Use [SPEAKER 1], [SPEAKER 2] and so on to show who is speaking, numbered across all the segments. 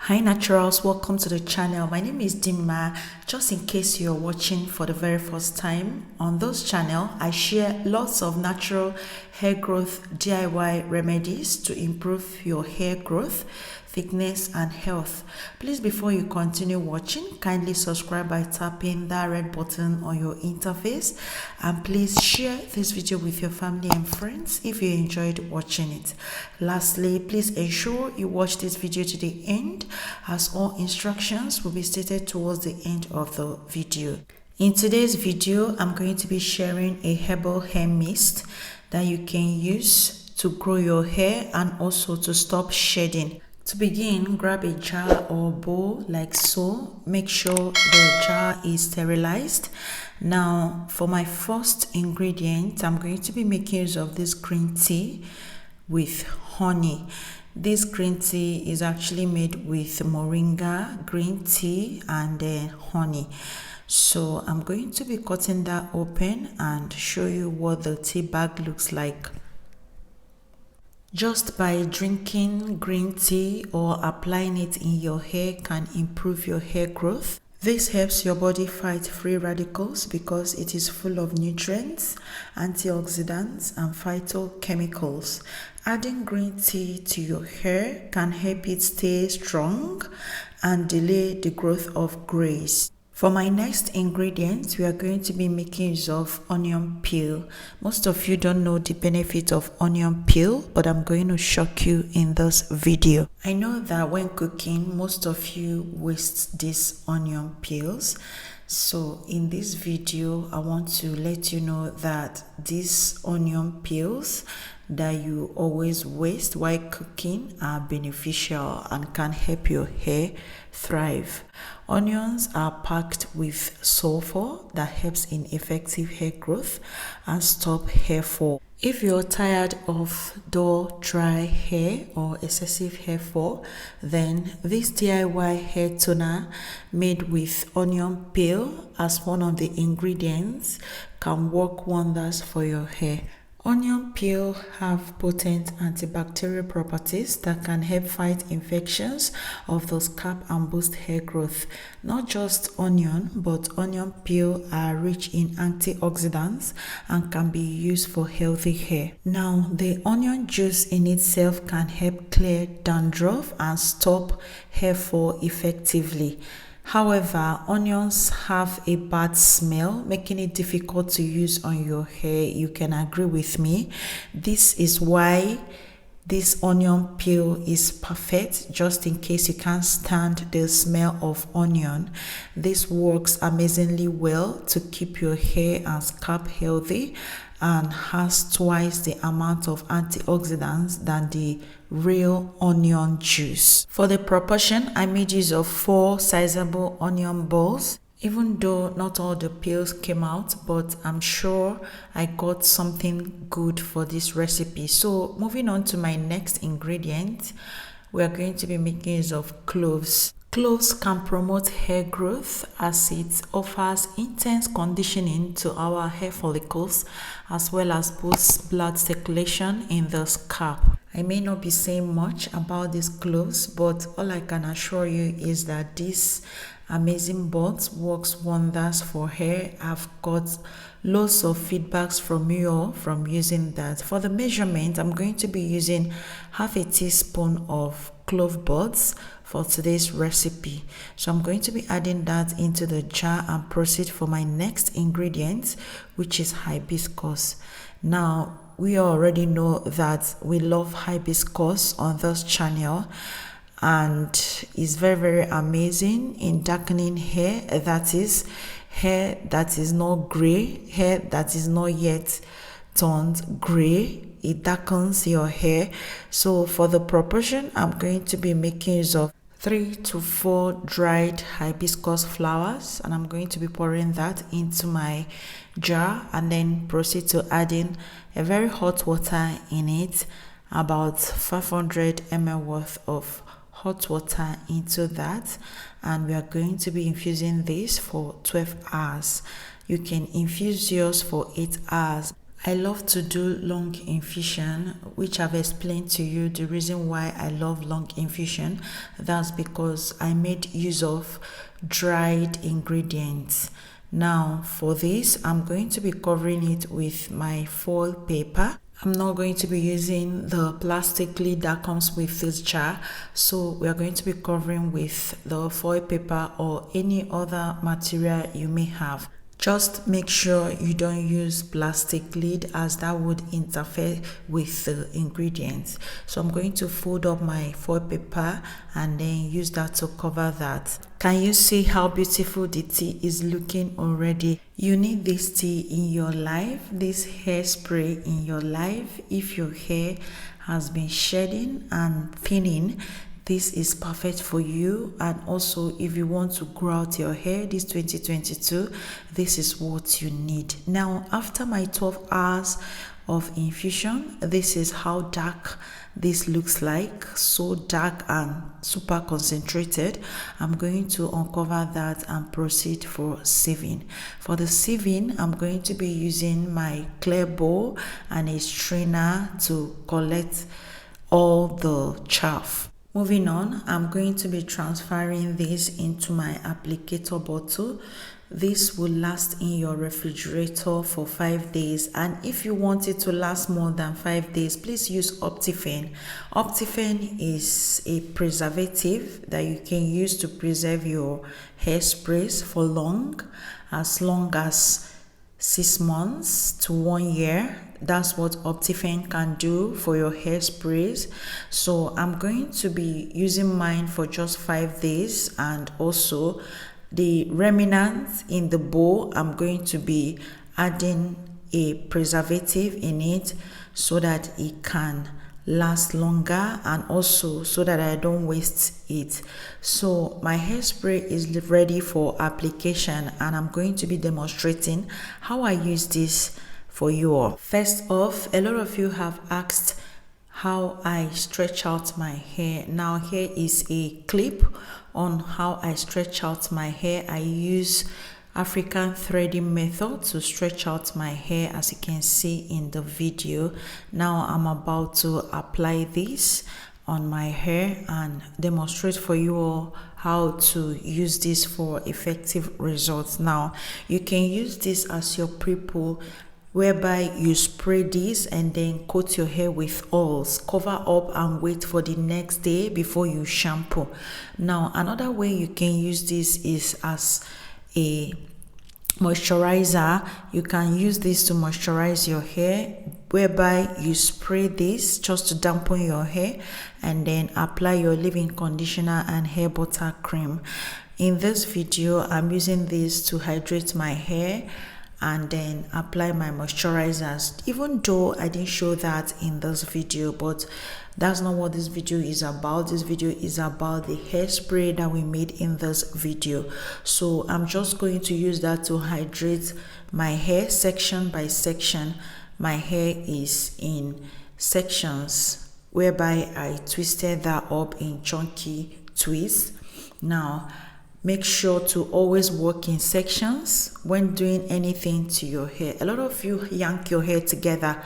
[SPEAKER 1] Hi naturals, welcome to the channel. My name is Dimma. Just in case you're watching for the very first time, on this channel I share lots of natural hair growth DIY remedies to improve your hair growth, thickness and health. Please, before you continue watching, kindly subscribe by tapping that red button on your interface, and please share this video with your family and friends if you enjoyed watching it. Lastly, please ensure you watch this video to the end, as all instructions will be stated towards the end of the video. In today's video, I'm going to be sharing a herbal hair mist that you can use to grow your hair and also to stop shedding. To begin, grab a jar or bowl like so. Make sure the jar is sterilized. Now, for my first ingredient, I'm going to be making use of this green tea with honey. This green tea is actually made with moringa, green tea, and honey. So I'm going to be cutting that open and show you what the tea bag looks like. Just by drinking green tea or applying it in your hair can improve your hair growth. This helps your body fight free radicals because it is full of nutrients, antioxidants, and phytochemicals. Adding green tea to your hair can help it stay strong and delay the growth of grays. For my next ingredient, we are going to be making use of onion peel. Most of you don't know the benefit of onion peel, but I'm going to shock you in this video. I know that when cooking, most of you waste these onion peels. So in this video, I want to let you know that these onion peels that you always waste while cooking are beneficial and can help your hair thrive. Onions are packed with sulfur that helps in effective hair growth and stop hair fall. If you're tired of dull, dry hair or excessive hair fall, then this DIY hair toner made with onion peel as one of the ingredients can work wonders for your hair. Onion peel have potent antibacterial properties that can help fight infections of the scalp and boost hair growth. Not just onion, but onion peel are rich in antioxidants and can be used for healthy hair. Now, the onion juice in itself can help clear dandruff and stop hair fall effectively. However, onions have a bad smell, making it difficult to use on your hair. You can agree with me. This is why this onion peel is perfect, just in case you can't stand the smell of onion. This works amazingly well to keep your hair and scalp healthy and has twice the amount of antioxidants than the real onion juice. For the proportion, I made use of 4 sizable onion balls. Even though not all the peels came out, but I'm sure I got something good for this recipe. So moving on to my next ingredient, we are going to be making use of cloves. Cloves can promote hair growth as it offers intense conditioning to our hair follicles, as well as boosts blood circulation in the scalp. I may not be saying much about these cloves, but all I can assure you is that this amazing buds works wonders for hair. I've got lots of feedbacks from you all from using that. For the measurement, I'm going to be using half a teaspoon of clove buds for today's recipe. So I'm going to be adding that into the jar and proceed for my next ingredient, which is hibiscus. Now, we already know that we love hibiscus on this channel, and it's very amazing in darkening hair, that is hair that is not gray, hair that is not yet turned gray. It darkens your hair. So for the proportion, I'm going to be making use of 3 to 4 dried hibiscus flowers, and I'm going to be pouring that into my jar and then proceed to adding a very hot water in it, about 500 ml worth of hot water into that, and we are going to be infusing this for 12 hours. You can infuse yours for 8 hours. I love to do long infusion, which I've explained to you the reason why I love long infusion. That's because I made use of dried ingredients. Now for this, I'm going to be covering it with my foil paper. I'm not going to be using the plastic lid that comes with this jar, so we are going to be covering with the foil paper or any other material you may have. Just make sure you don't use plastic lid, as that would interfere with the ingredients. So I'm going to fold up my foil paper and then use that to cover that. Can you see how beautiful the tea is looking already? You need this tea in your life, this hairspray in your life. If your hair has been shedding and thinning, this is perfect for you. And also, if you want to grow out your hair this 2022, this is what you need. Now, after my 12 hours of infusion, this is how dark this looks like. So dark and super concentrated. I'm going to uncover that and proceed for sieving. For the sieving, I'm going to be using my clear bowl and a strainer to collect all the chaff. Moving on, I'm going to be transferring this into my applicator bottle. This will last in your refrigerator for 5 days, and if you want it to last more than 5 days, please use Optifane. Optifane is a preservative that you can use to preserve your hairsprays for as long as 6 months to 1 year. That's what Optifane can do for your hairsprays. So I'm going to be using mine for just 5 days, and also the remnants in the bowl, I'm going to be adding a preservative in it so that it can last longer, and also so that I don't waste it. So my hairspray is ready for application, and I'm going to be demonstrating how I use this for you all. First off, a lot of you have asked how I stretch out my hair. Now here is a clip on how I stretch out my hair. I use African threading method to stretch out my hair, as you can see in the video. Now I'm about to apply this on my hair and demonstrate for you all how to use this for effective results. Now you can use this as your pre-poo, whereby you spray this and then coat your hair with oils, cover up and wait for the next day before you shampoo. Now another way you can use this is as a moisturizer. You can use this to moisturize your hair, whereby you spray this just to dampen your hair and then apply your leave-in conditioner and hair butter cream. In this video, I'm using this to hydrate my hair and then apply my moisturizers, even though I didn't show that in this video, but that's not what this video is about. This video is about the hairspray that we made in this video. So I'm just going to use that to hydrate my hair section by section. My hair is in sections, whereby I twisted that up in chunky twists. Now make sure to always work in sections when doing anything to your hair. A lot of you yank your hair together,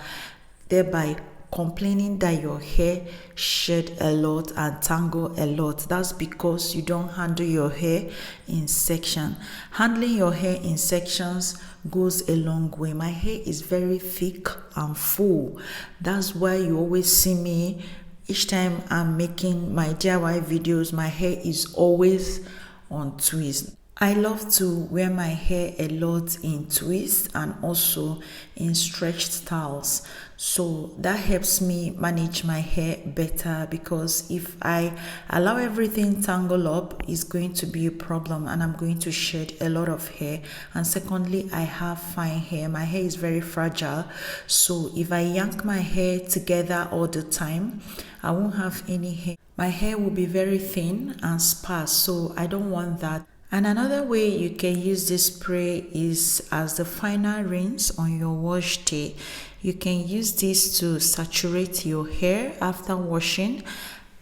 [SPEAKER 1] thereby complaining that your hair shed a lot and tangle a lot. That's because you don't handle your hair in section. Handling your hair in sections goes a long way. My hair is very thick and full. That's why you always see me, each time I'm making my DIY videos, my hair is always on twist. I love to wear my hair a lot in twists and also in stretched styles. So that helps me manage my hair better, because if I allow everything tangle up, it's going to be a problem and I'm going to shed a lot of hair. And secondly, I have fine hair. My hair is very fragile. So if I yank my hair together all the time, I won't have any hair. My hair will be very thin and sparse, so I don't want that. And another way you can use this spray is as the final rinse on your wash day. You can use this to saturate your hair after washing,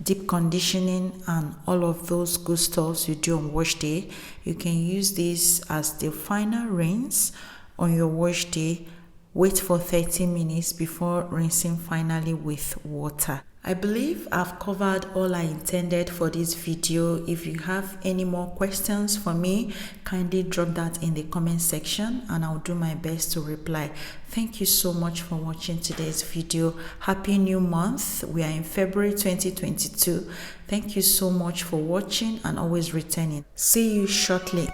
[SPEAKER 1] deep conditioning, and all of those good stuff you do on wash day. You can use this as the final rinse on your wash day, Wait for 30 minutes before rinsing finally with water. I believe I've covered all I intended for this video. If you have any more questions for me, kindly drop that in the comment section and I'll do my best to reply. Thank you so much for watching today's video. Happy new month. We are in February 2022. Thank you so much for watching and always returning. See you shortly.